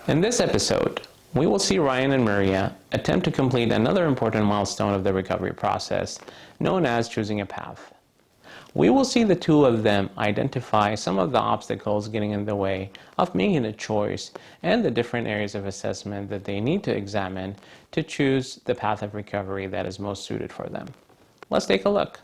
In this episode, we will see Ryan and Maria attempt to complete another important milestone of the recovery process, known as choosing a path. We will see the two of them identify some of the obstacles getting in the way of making a choice and the different areas of assessment that they need to examine to choose the path of recovery that is most suited for them. Let's take a look.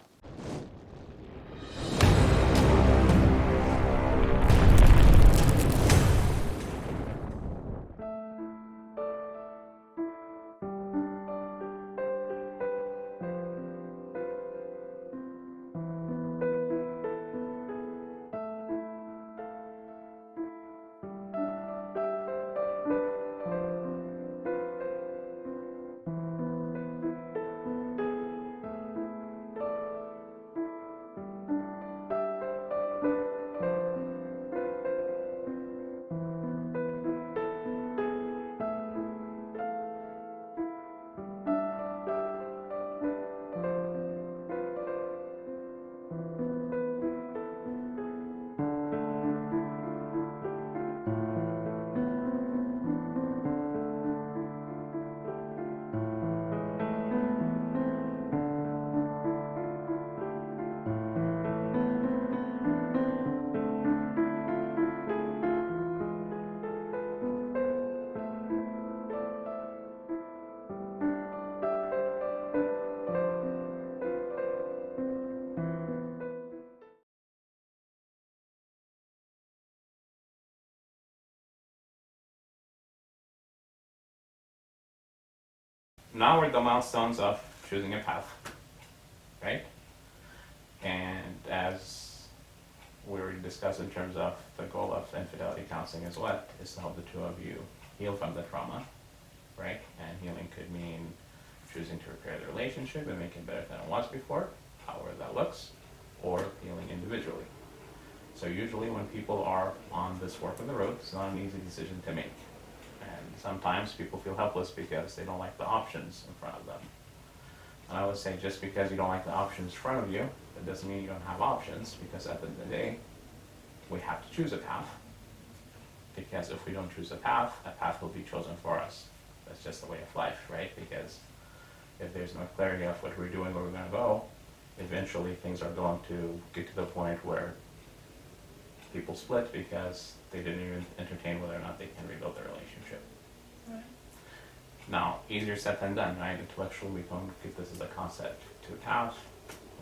Now we're at the milestones of choosing a path, right? And as we already discussed in terms of the goal of infidelity counseling is what? Is to help the two of you heal from the trauma, right? And healing could mean choosing to repair the relationship and make it better than it was before, however that looks, or healing individually. So usually when people are on this fork in the road, it's not an easy decision to make. And sometimes people feel helpless because they don't like the options in front of them. And I would say just because you don't like the options in front of you, that doesn't mean you don't have options, because at the end of the day, we have to choose a path. Because if we don't choose a path will be chosen for us. That's just the way of life, right? Because if there's no clarity of what we're doing, where we're going to go, eventually things are going to get to the point where people split because they didn't even entertain whether or not they can rebuild their relationship. Right. Now, easier said than done, right? Intellectually, we don't get this as a concept to have.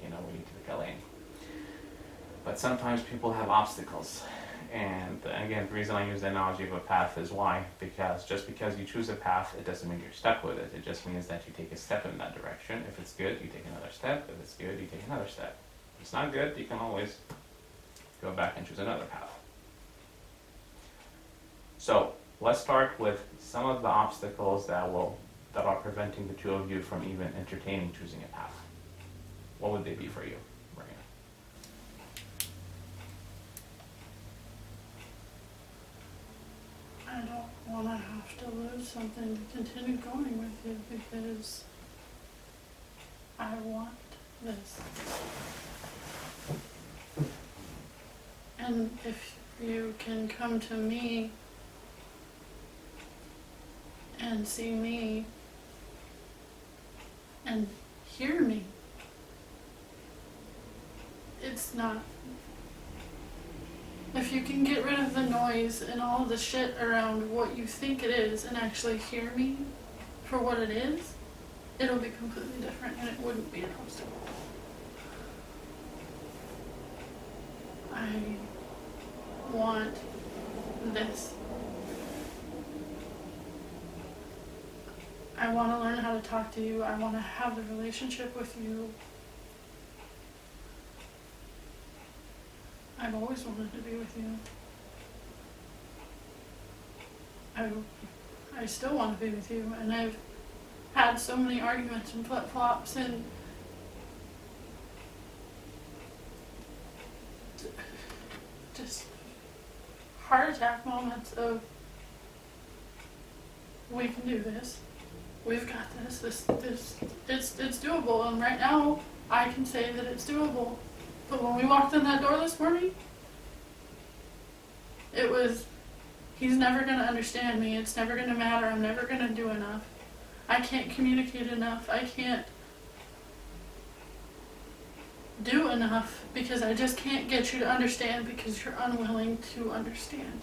We need to be killing. But sometimes people have obstacles. And again, the reason I use the analogy of a path is why? Because just because you choose a path, it doesn't mean you're stuck with it. It just means that you take a step in that direction. If it's good, you take another step. If it's good, you take another step. If it's not good, you can always go back and choose another path. So let's start with some of the obstacles that are preventing the two of you from even entertaining choosing a path. What would they be for you, Maria? I don't want to have to lose something to continue going with you, because I want this. And if you can come to me and see me and hear me, it's not. If you can get rid of the noise and all the shit around what you think it is and actually hear me for what it is, it'll be completely different and it wouldn't be an obstacle. I want this. I want to learn how to talk to you. I want to have a relationship with you. I've always wanted to be with you. I still want to be with you, and I've had so many arguments and flip-flops and just heart attack moments of, we can do this. We've got this. It's doable. And right now, I can say that it's doable. But when we walked in that door this morning, it was He's never going to understand me. It's never going to matter. I'm never going to do enough. I can't communicate enough. I can't do enough because I just can't get you to understand because you're unwilling to understand.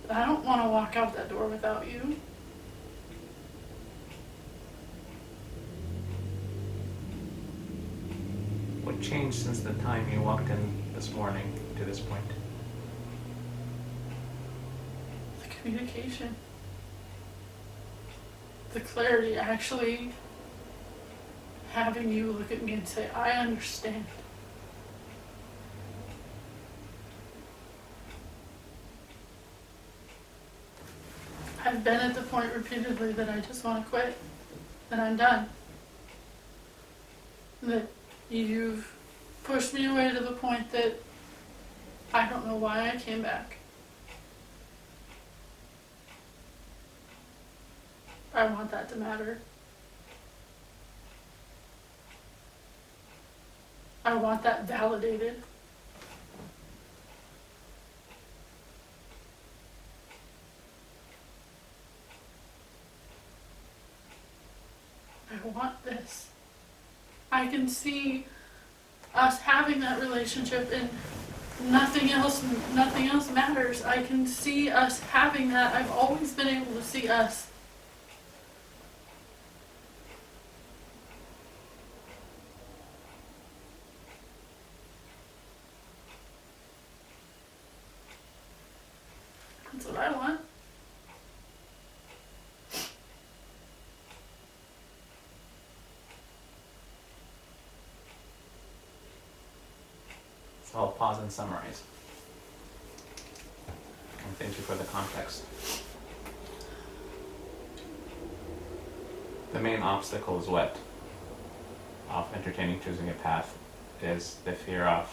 I don't want to walk out that door without you. What changed since the time you walked in this morning to this point? The communication. The clarity, actually having you look at me and say, I understand. I've been at the point repeatedly that I just want to quit, that I'm done. That you've pushed me away to the point that I don't know why I came back. I want that to matter. I want that validated. I want this. I can see us having that relationship and nothing else matters. I can see us having that. I've always been able to see us. That's what I want. So I'll pause and summarize. And thank you for the context. The main obstacle is what? Of entertaining choosing a path is the fear of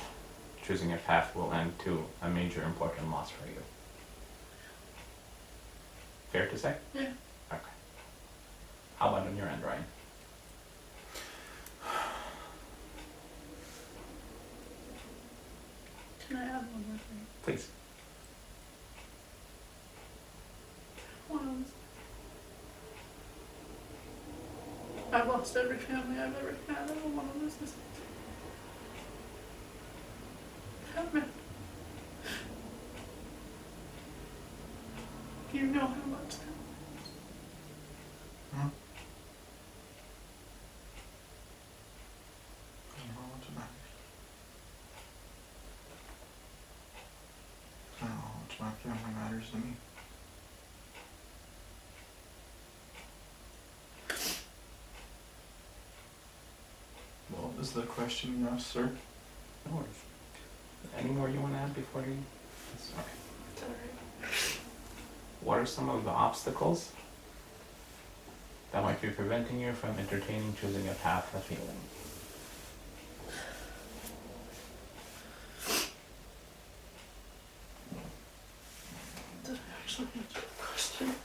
choosing a path will end to a major important loss for you. Fair to say? Yeah. Okay. How about on your end, Ryan? Can I add one more thing? Please. I've lost every family I've ever had. I don't want to lose this. Haven't. You know how much that matters. Huh? I don't know what to matter. I don't know how much my family matters to me. What was the question you asked, sir? No worries. Any more you want to add before you? Okay. It's alright. What are some of the obstacles that might be preventing you from entertaining choosing a path of healing? Did I actually answer the question?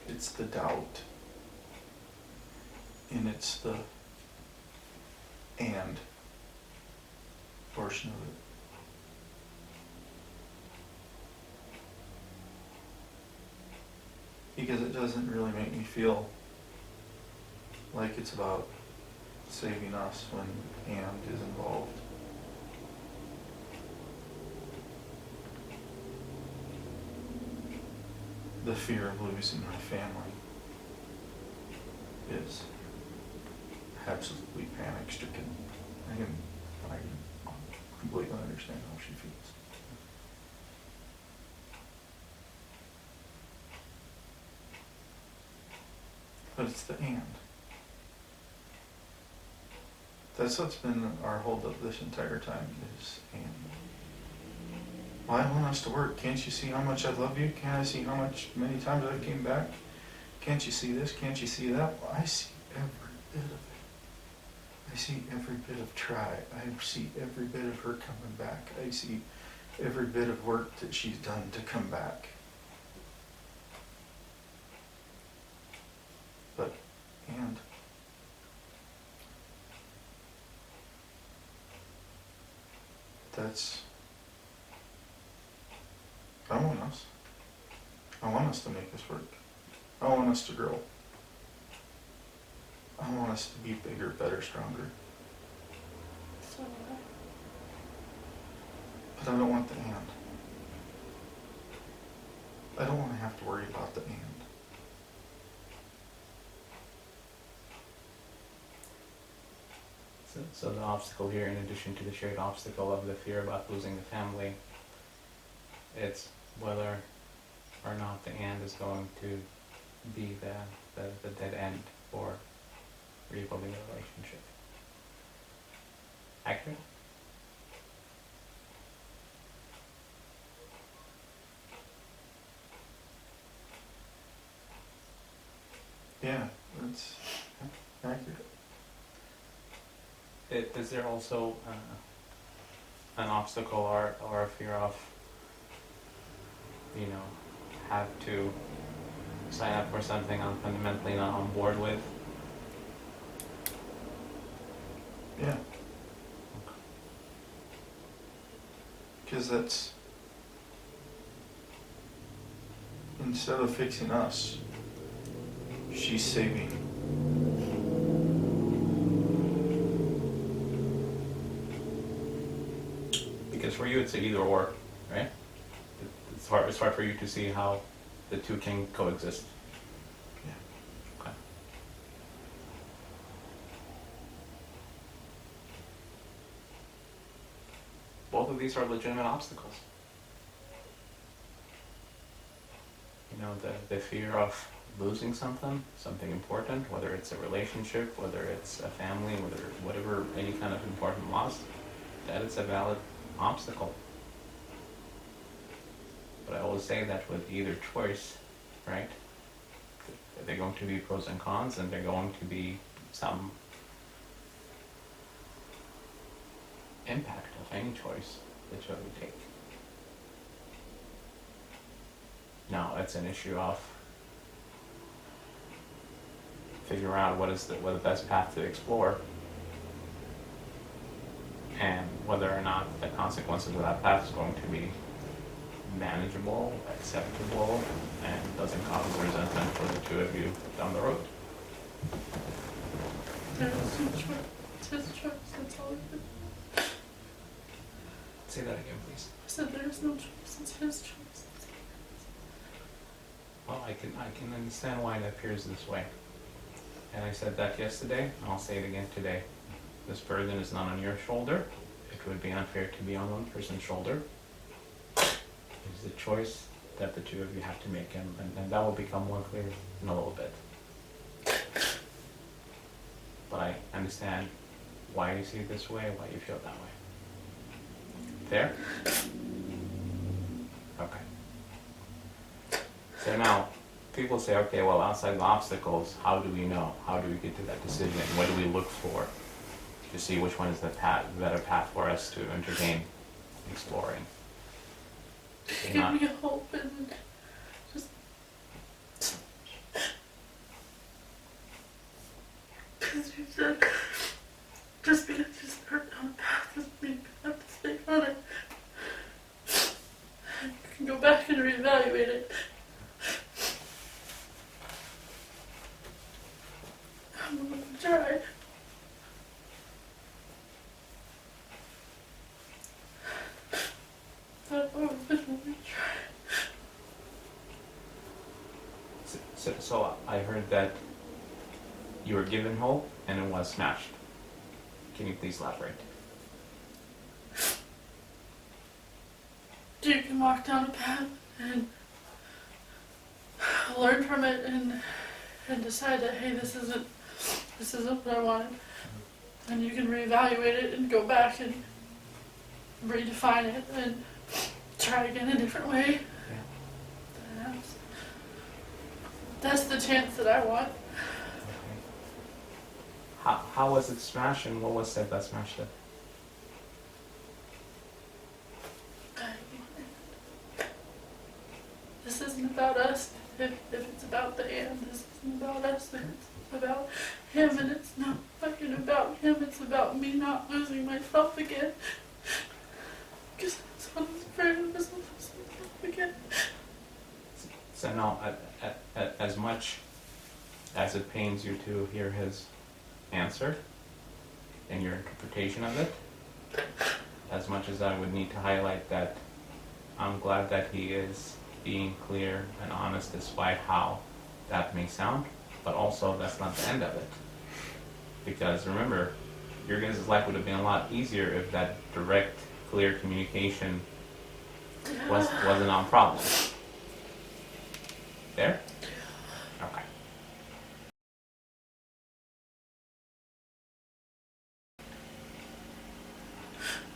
It's the doubt, and it's the and portion of it. Because it doesn't really make me feel like it's about saving us when and is involved. The fear of losing my family is absolutely panic stricken. I completely understand how she feels. but it's the and. That's what's been our holdup this entire time is and. Well, I want us to work. Can't you see how much I love you? Can't I see how many times I came back? Can't you see this? Can't you see that? Well, I see every bit of it. I see every bit of try. I see every bit of her coming back. I see every bit of work that she's done to come back. But, and, that's, I want us. I want us to make this work. I want us to grow. I want us to be bigger, better, stronger. So, But I don't want the and. I don't want to have to worry about the and. So the obstacle here, in addition to the shared obstacle of the fear about losing the family, it's whether or not the and is going to be the dead end for rebuilding the relationship. Accurate? Yeah, that's accurate. Is there also an obstacle or a fear of, have to sign up for something I'm fundamentally not on board with? Yeah. Because that's, instead of fixing us, she's saving. Because for you it's a either or, right? It's hard for you to see how the two can coexist. Yeah. Okay. Both of these are legitimate obstacles. The fear of losing something important, whether it's a relationship, whether it's a family, whatever, any kind of important loss, that is a valid obstacle. But I always say that with either choice, right, they're going to be pros and cons, and they're going to be some impact of any choice that you take. Now, it's an issue of figuring out what the best path to explore, and whether or not the consequences of that path is going to be manageable, acceptable, and doesn't cause resentment for the two of you down the road. there's no choice. It's his choice. That's all it is. Say that again, please. I said there's no choice. It's his choice. Well, I can understand why it appears this way. And I said that yesterday, and I'll say it again today. This burden is not on your shoulder. It would be unfair to be on one person's shoulder. It's the choice that the two of you have to make, and that will become more clear in a little bit. But I understand why you see it this way, why you feel that way. Fair? Okay. So now, people say, okay, well, outside the obstacles, how do we know? How do we get to that decision? What do we look for to see which one is the better path for us to entertain exploring? Give me hope and just because you said just because you start down a path doesn't mean you have to stay on it. You can go back and reevaluate it. I'm gonna try. I've always been really try. So I heard that you were given hope and it was smashed. Can you please elaborate? You can walk down a path and learn from it and and decide that, hey, this isn't what I wanted. And you can reevaluate it and go back and redefine it and try again a different way. Yeah. That's the chance that I want. Okay. How was it smashed, and what was it that smashed it? This isn't about us. If it's about the end, this isn't about us. If it's about him, and it's not fucking about him. It's about me not losing myself again. Because that's what I was afraid of, is losing myself again. So now, as much as it pains you to hear his answer and your interpretation of it, as much as I would need to highlight that I'm glad that he is being clear and honest despite how that may sound, but also that's not the end of it. Because remember, your guys' life would have been a lot easier if that direct, clear communication wasn't on problem. There? Okay.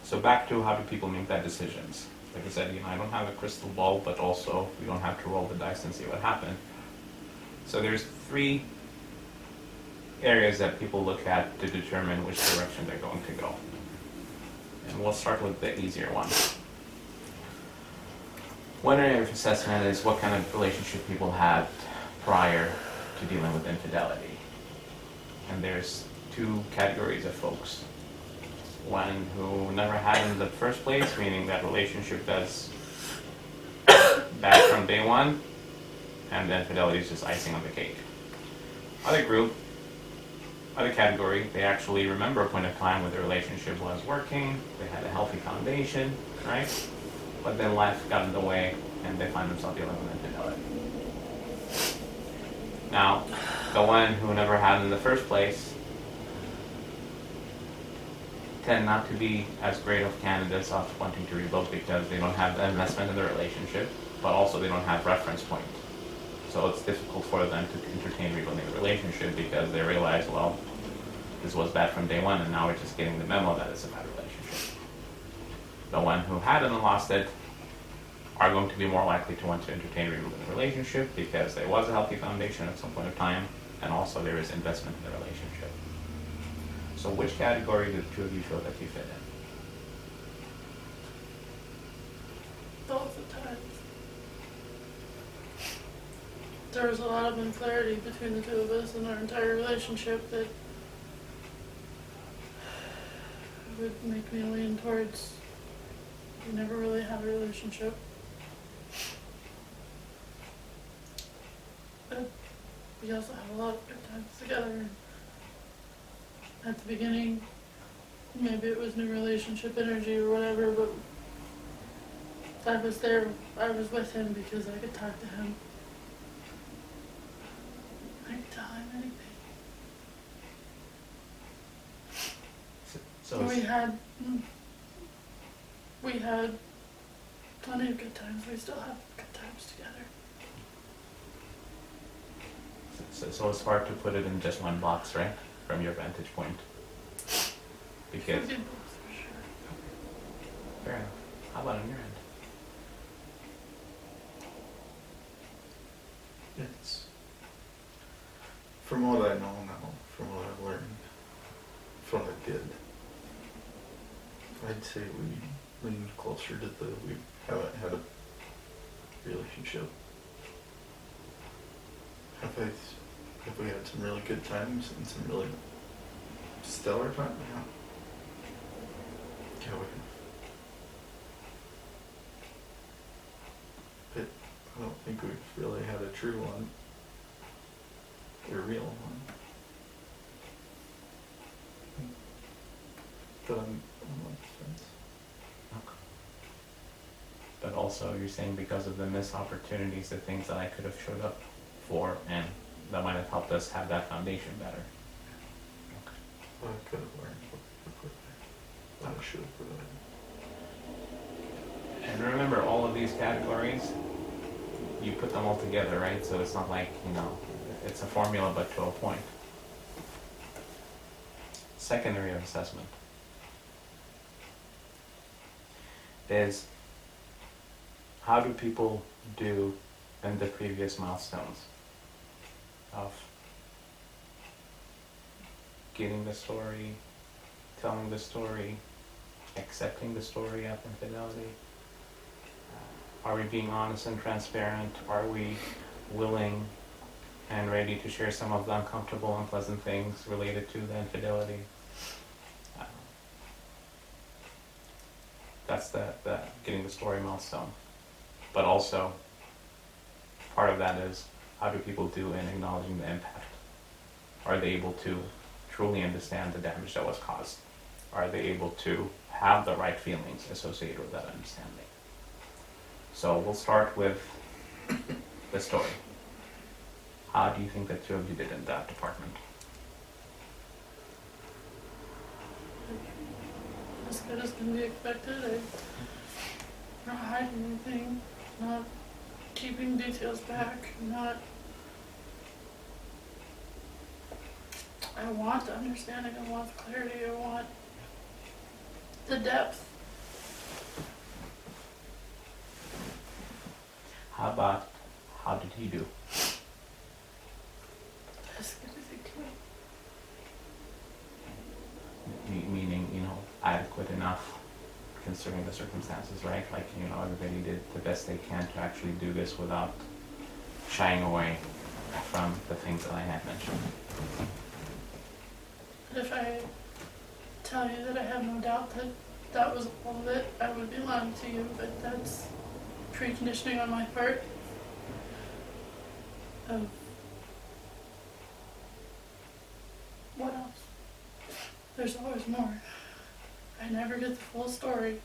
So back to how do people make that decisions? Like I said, I don't have a crystal ball, but also we don't have to roll the dice and see what happened. So there's 3 areas that people look at to determine which direction they're going to go. And we'll start with the easier one. One area of assessment is what kind of relationship people had prior to dealing with infidelity. And there's 2 categories of folks. One who never had in the first place, meaning that relationship that's bad from day one, and the infidelity is just icing on the cake. Other group, other category, they actually remember a point of time where the relationship was working, they had a healthy foundation, right? But then life got in the way, and they find themselves dealing with infidelity. Now, the one who never had in the first place tend not to be as great of candidates of wanting to reload because they don't have the investment in the relationship, but also they don't have reference point. So it's difficult for them to entertain rebuilding the relationship because they realize, well, this was bad from day one, and now we're just getting the memo that it's a bad relationship. The one who hadn't lost it are going to be more likely to want to entertain rebuilding the relationship because there was a healthy foundation at some point of time, and also there is investment in the relationship. So which category do the 2 of you feel that you fit in? Both the times. There was a lot of unclarity between the 2 of us in our entire relationship that would make me lean towards we never really had a relationship. But we also had a lot of good times together. At the beginning, maybe it was new relationship energy or whatever, but I was there, I was with him because I could talk to him. I could tell him anything. So we had plenty of good times. We still have good times together. So it's hard to put it in just one box, right? From your vantage point. Because We did both, for sure. fair enough. How about on your end? It's, from what I know now, from what I've learned, from what I did, I'd say we lean closer to we haven't had a relationship. Have we had some really good times and some really stellar times? Yeah, we have. But I don't think we've really had a true one, or a real one. But I'm on the fence. Okay. But also you're saying because of the missed opportunities, the things that I could have showed up for, and that might have helped us have that foundation better. Okay. Well, I could have learned what to put there. I should have put it. And remember, all of these categories, you put them all together, right? So it's not like, it's a formula, but to a point. Secondary of assessment is how do people do in the previous milestones of getting the story, telling the story, accepting the story of infidelity. Are we being honest and transparent? Are we willing and ready to share some of the uncomfortable, unpleasant things related to the infidelity? That's the getting the story milestone. But also, part of that is how do people do in acknowledging the impact? Are they able to truly understand the damage that was caused? Are they able to have the right feelings associated with that understanding? So we'll start with the story. How do you think the two of you did in that department? As good as can be expected. I'm not hiding anything, not keeping details back, not. I want the understanding, I want the clarity, I want the depth. How about, how did he do? As good as it can. Meaning, adequate enough considering the circumstances, right? Like, everybody did the best they can to actually do this without shying away from the things that I had mentioned. But if I tell you that I have no doubt that that was all of it, I would be lying to you, but that's preconditioning on my part. What else? There's always more. I never get the full story.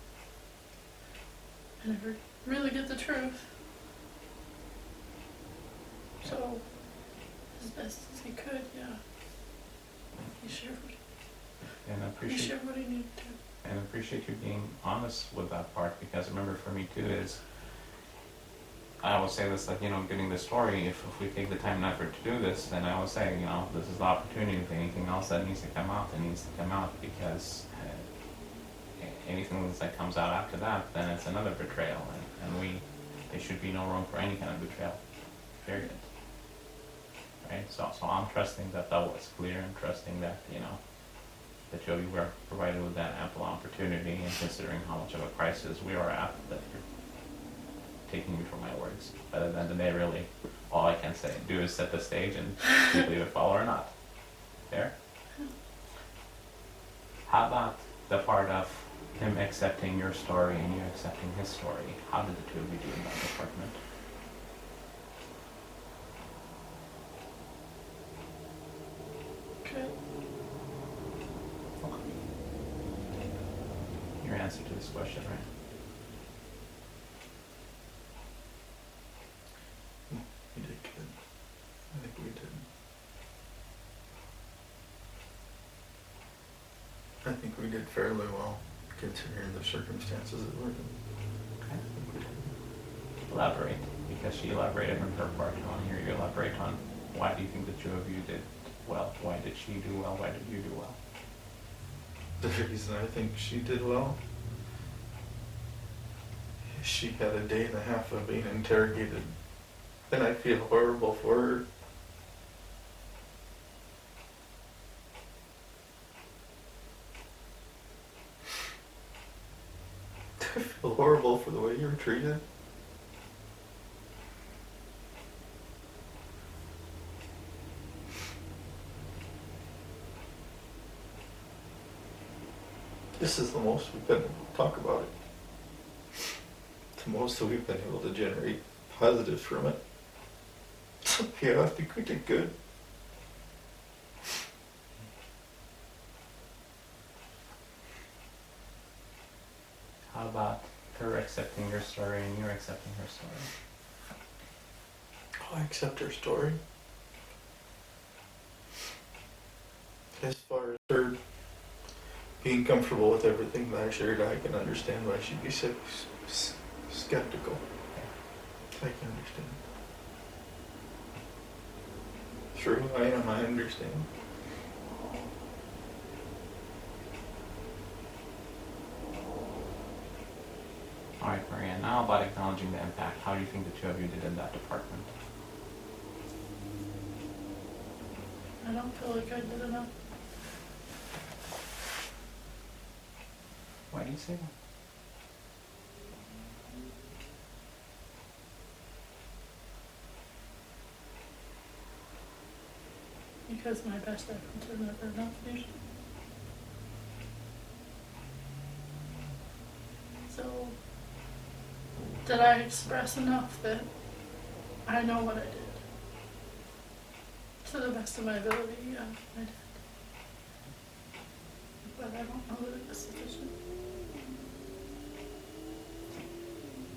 I never really get the truth. So, as best as he could, yeah. He shared And I what he needed to. And I appreciate you being honest with that part, because remember for me too is, I always say this, like, getting the story, if we take the time and effort to do this, then I always say, this is the opportunity. If anything else that needs to come out, that needs to come out, because anything that comes out after that, then it's another betrayal, and there should be no room for any kind of betrayal, period. Right? So I'm trusting that was clear, and trusting that, the two of you were provided with that ample opportunity, and considering how much of a crisis we are at, that you're taking me for my words. But at the end of the day, really, all I can do is set the stage and people either follow or not. Fair? How about the part of him accepting your story and you accepting his story? How did the two of you do in that department? Okay. Your answer to this question, right? We did good. I think we did. I think we did fairly well, considering the circumstances that we're in. Okay. Elaborate, because she elaborated on her part. I want to hear you elaborate on why do you think the two of you did well? Why did she do well? Why did you do well? The reason I think she did well, she had a day and a half of being interrogated, and I feel horrible for her. I feel horrible for the way you were treated. This is the most we've been able to talk about it. The most that we've been able to generate positives from it. So yeah, I think we did good. How about her accepting your story and you accepting her story? I accept her story. As far as her being comfortable with everything that I shared, I can understand why she'd be so skeptical. I can understand. true. I understand. Alright, Maria, now about acknowledging the impact. How do you think the two of you did in that department? I don't feel like I did enough. Why do you say that? Because my best efforts are never enough usually. So, did I express enough that I know what I did? To the best of my ability, yeah, I did. But I don't know that it was sufficient.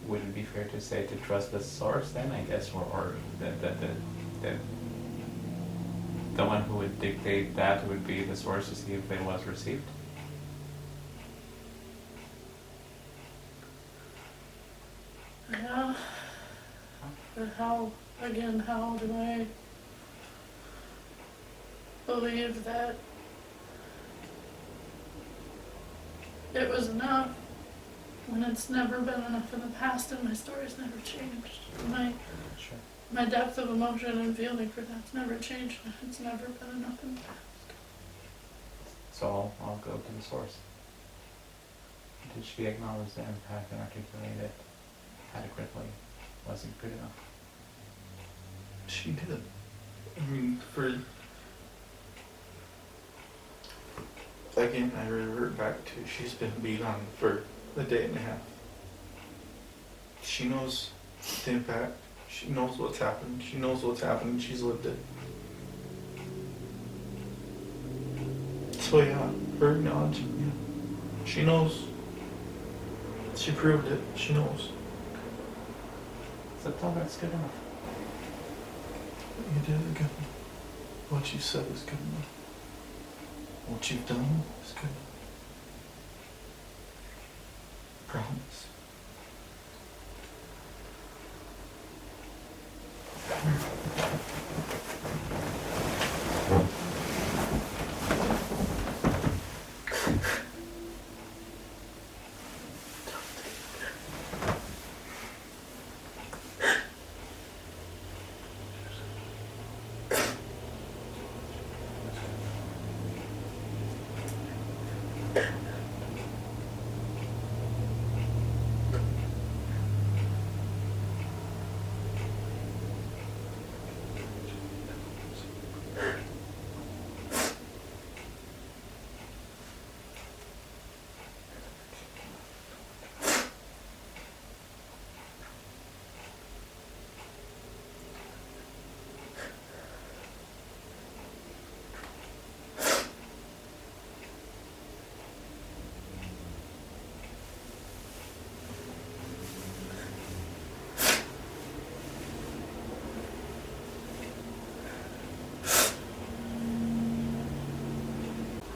Would it be fair to say to trust the source then, I guess, or the one who would dictate that would be the source to see if it was received? Yeah. But how do I believe that it was enough when it's never been enough in the past and my story's never changed? Sure. My depth of emotion and feeling for that's never changed. It's never been enough in the past. So I'll go to the source. Did she acknowledge the impact and articulate it adequately? Was it good enough? She did. I mean, again, I revert back to she's been beat on for a day and a half. She knows the impact. She knows what's happened. She knows what's happened. She's lived it. So yeah, her acknowledging, yeah. She knows. She proved it. She knows. So tell her it's good enough. You did a good enough. What you said is good enough. What you've done is good enough. Promise.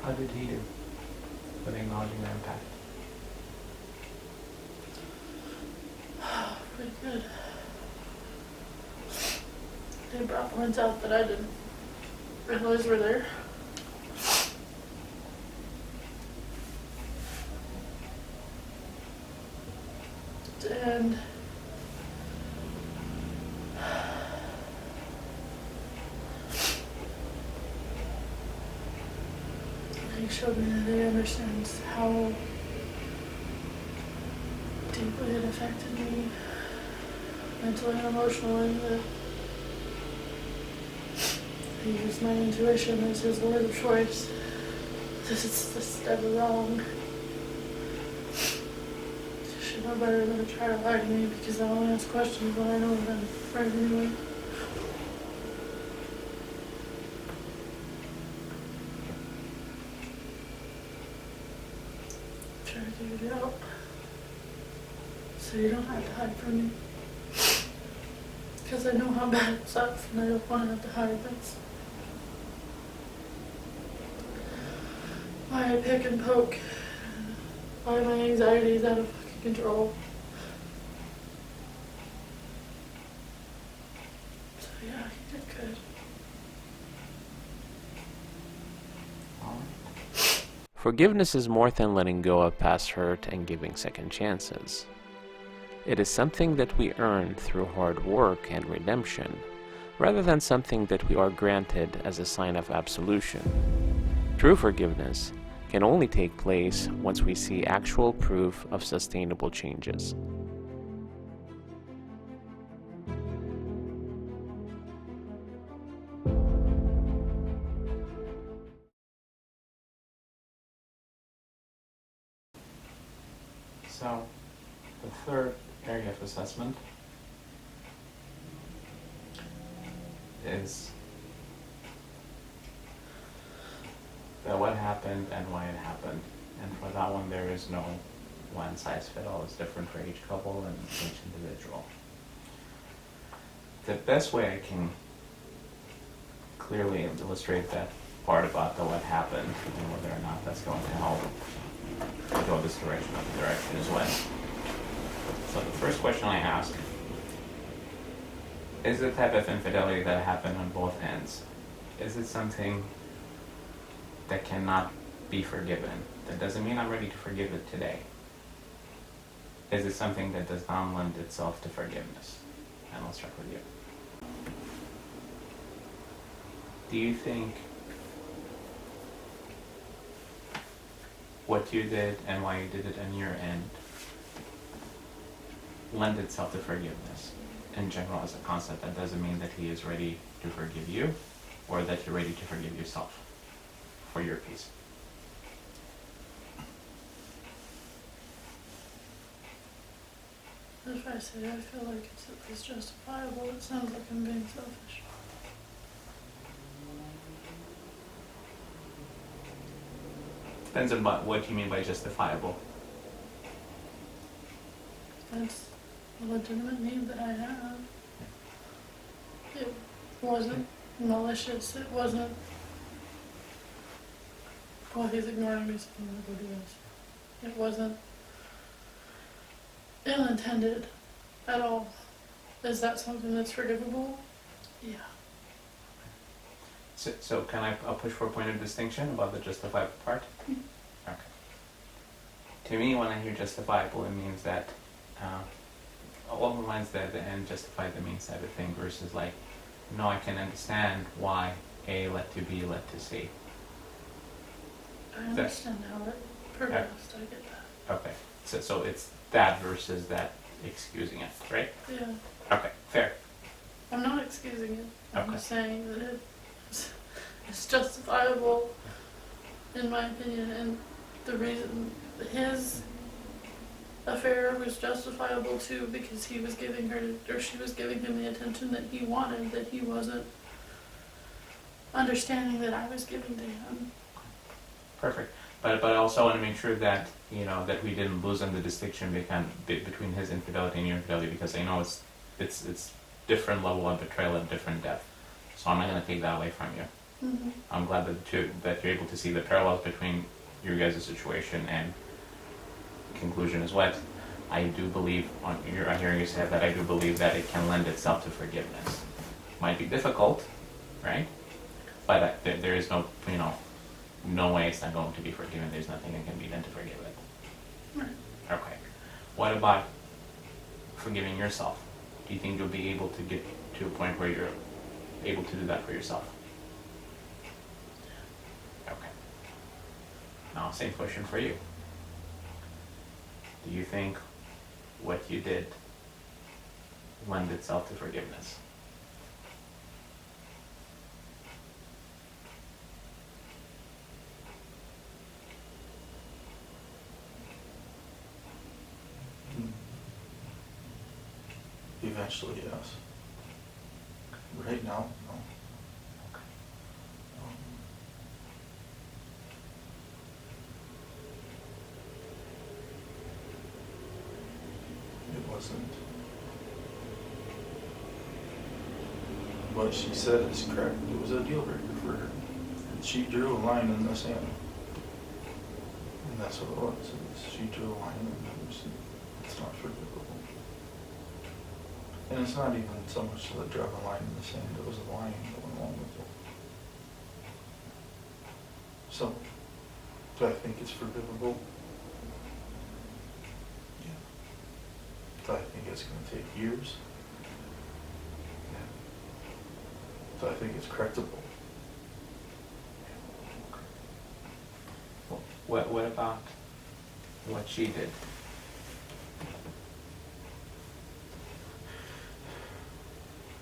How did he do with acknowledging the impact? Pretty good. They brought points out that I didn't realize were there. And he showed me that he understands how deeply it affected me mentally and emotionally, that he used my intuition as his word of choice. This is never wrong. You should know better than to try to lie to me, because I only ask questions when I know that I'm right anyway. Try to figure it out, so you don't have to hide from me. Because I know how bad it sucks, and I don't want to have to hide. That's why I pick and poke. Why my anxiety is out of fucking control. So yeah, he did good. Forgiveness is more than letting go of past hurt and giving second chances. It is something that we earn through hard work and redemption, rather than something that we are granted as a sign of absolution. True forgiveness can only take place once we see actual proof of sustainable changes. So, the third area of assessment is that what happened and why it happened. And for that one, there is no one size fit all. It's different for each couple and each individual. The best way I can clearly illustrate that part about the what happened and whether or not that's going to help go this direction or the direction as well. So the first question I ask is the type of infidelity that happened on both ends. Is it something that cannot be forgiven? That doesn't mean I'm ready to forgive it today. Is it something that does not lend itself to forgiveness? And I'll start with you. Do you think what you did and why you did it on your end lend itself to forgiveness? In general, as a concept, that doesn't mean that he is ready to forgive you or that you're ready to forgive yourself for your piece. If I say I feel like it's justifiable, it sounds like I'm being selfish. Depends on what you mean by justifiable. That's a legitimate need that I have. It wasn't malicious. It wasn't, well, he's ignoring me, so I'm going to go do this. It wasn't ill-intended at all. Is that something that's forgivable? Yeah. So can I'll push for a point of distinction about the justifiable part? Okay. To me, when I hear justifiable, it means that along the lines that the end justified the means type of thing versus like, no, I can understand why A led to B led to C. I understand how it progressed. I get that. Okay. So it's that versus that excusing it, right? Yeah. Okay, fair. I'm not excusing it. I'm Okay. just saying that it's justifiable, in my opinion, and the reason his affair was justifiable too because he was giving her, or she was giving him the attention that he wanted, that he wasn't understanding that I was giving to him. Perfect. But I also want to make sure that, you know, that we didn't lose on the distinction between his infidelity and your infidelity, because I know it's different level of betrayal at different depth. So I'm not going to take that away from you. Mm-hmm. I'm glad that you're able to see the parallels between your guys' situation and conclusion is what I do believe. I'm hearing you say that I do believe that it can lend itself to forgiveness. Might be difficult, right? But there is no, no way it's not going to be forgiven. There's nothing that can be done to forgive it. Right. Okay. What about forgiving yourself? Do you think you'll be able to get to a point where you're able to do that for yourself? Okay. Now, same question for you. Do you think what you did lend itself to forgiveness? Eventually, yes. Right now, no. It wasn't. What she said is correct. It was a deal breaker for her. She drew a line in the sand. And that's what it was. She drew a line and it's not forgivable. And it's not even so much that it drew a line in the sand, it was a line that went along with it. So, Do I think it's forgivable? Yeah. Do I think it's going to take years? Yeah. Do I think it's correctable? What about what she did?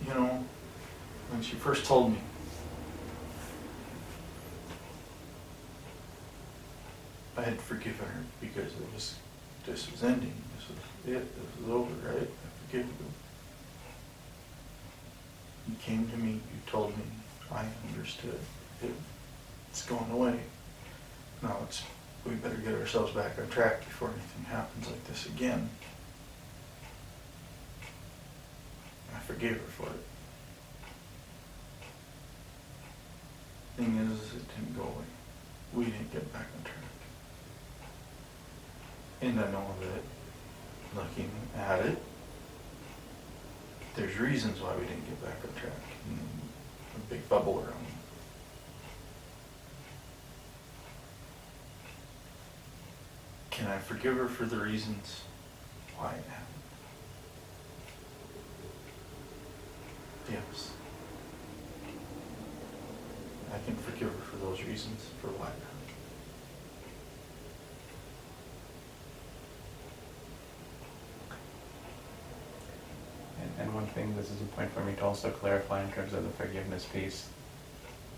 You know, when she first told me, I had to forgive her because this was ending. This was it. This was over, right? I forgive you. You came to me, you told me, I understood. It's going away. Now we better get ourselves back on track before anything happens like this again. I forgave her for it. Thing is, it didn't go away. We didn't get back on track. And I know that, looking at it, there's reasons why we didn't get back on track. And a big bubble around it. Can I forgive her for the reasons why it happened? Yes. I can forgive her for those reasons, for why it happened. And one thing, this is a point for me to also clarify in terms of the forgiveness piece,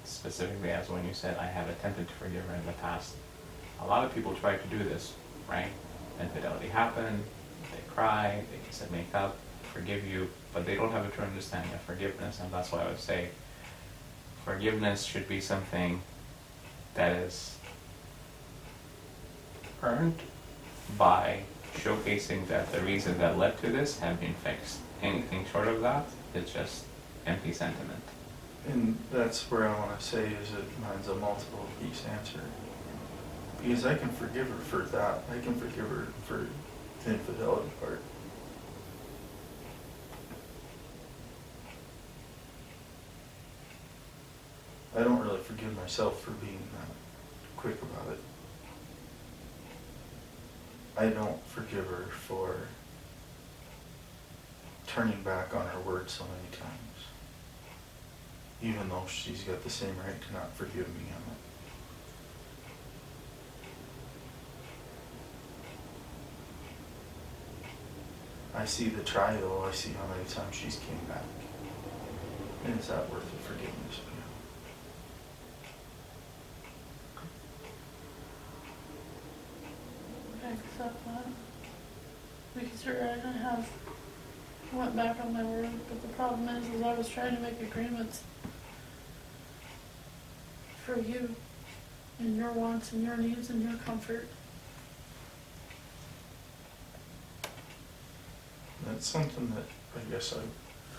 specifically as when you said, I have attempted to forgive her in the past. A lot of people try to do this, right? Infidelity happened, they cry, they say make up, forgive you, but they don't have a true understanding of forgiveness, and that's why I would say forgiveness should be something that is earned by showcasing that the reason that led to this have been fixed. Anything short of that is just empty sentiment. And that's where I want to say is that mine's a multiple piece answer. Because I can forgive her for that. I can forgive her for the infidelity part. I don't really forgive myself for being that quick about it. I don't forgive her for turning back on her word so many times. Even though she's got the same right to not forgive me on it. I see the trial, I see how many times she's came back. And is that worth the forgiveness? I accept that. Because you're right, I went back on my word, but the problem is I was trying to make agreements for you and your wants and your needs and your comfort. That's something that I guess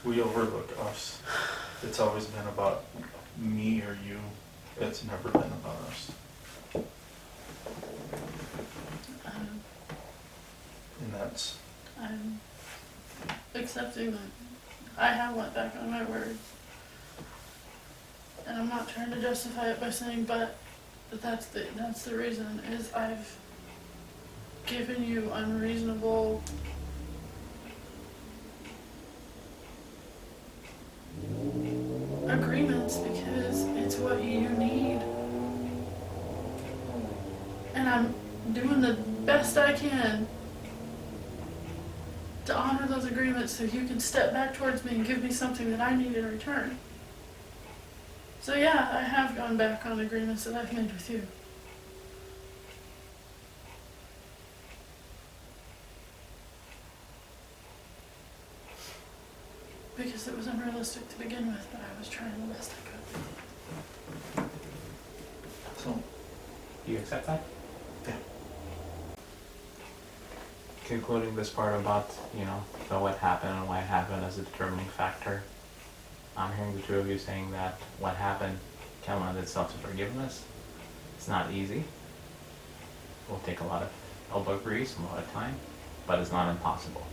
we overlook us. It's always been about me or you. It's never been about us. And that's... I'm accepting that I have went back on my word. And I'm not trying to justify it by saying but that's the reason is I've given you unreasonable agreements because it's what you need. And I'm doing the best I can to honor those agreements so you can step back towards me and give me something that I need in return. So yeah, I have gone back on agreements that I've made with you. Because it was unrealistic to begin with, but I was trying the best I could. So, Do you accept that? yeah. Concluding this part about, the what happened and why it happened as a determining factor, I'm hearing the two of you saying that what happened can lend itself to forgiveness. It's not easy. It will take a lot of elbow grease and a lot of time, but it's not impossible.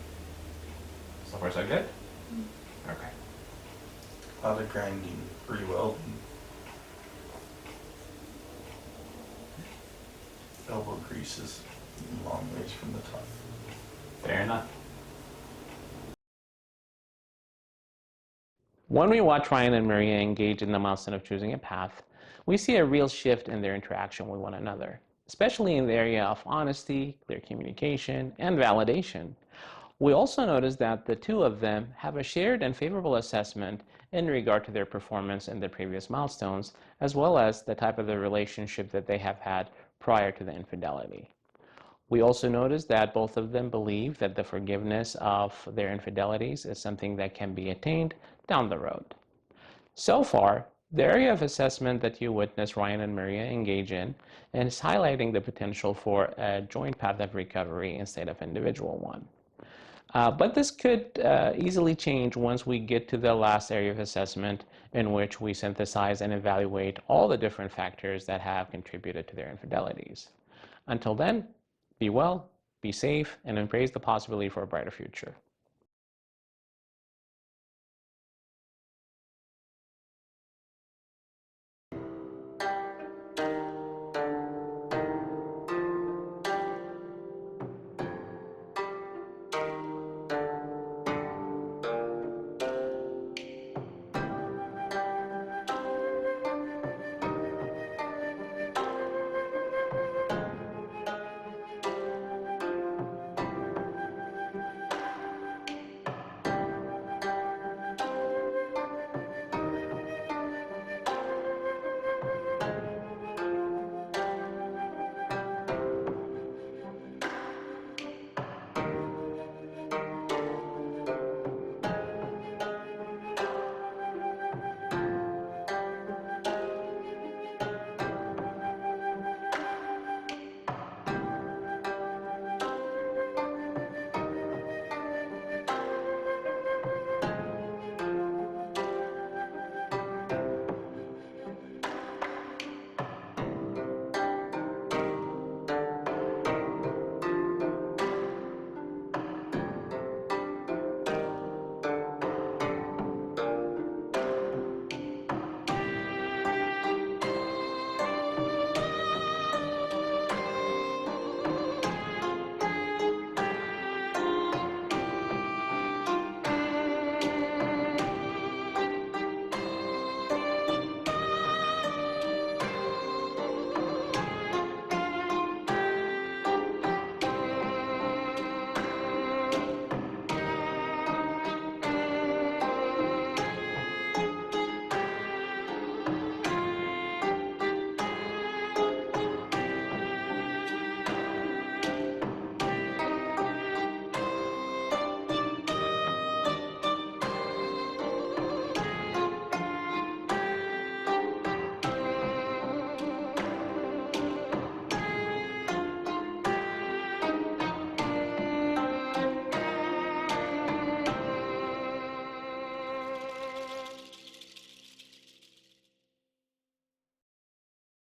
So far so good? Okay. A lot of grinding, rewelding. elbow crease is a long ways from the top. Fair enough. When we watch Ryan and Maria engage in the milestone of choosing a path, we see a real shift in their interaction with one another, especially in the area of honesty, clear communication, and validation. We also notice that the two of them have a shared and favorable assessment in regard to their performance in the previous milestones, as well as the type of the relationship that they have had prior to the infidelity. We also notice that both of them believe that the forgiveness of their infidelities is something that can be attained down the road. So far, the area of assessment that you witness Ryan and Maria engage in is highlighting the potential for a joint path of recovery instead of individual one. But this could easily change once we get to the last area of assessment, in which we synthesize and evaluate all the different factors that have contributed to their infidelities. Until then, be well, be safe, and embrace the possibility for a brighter future.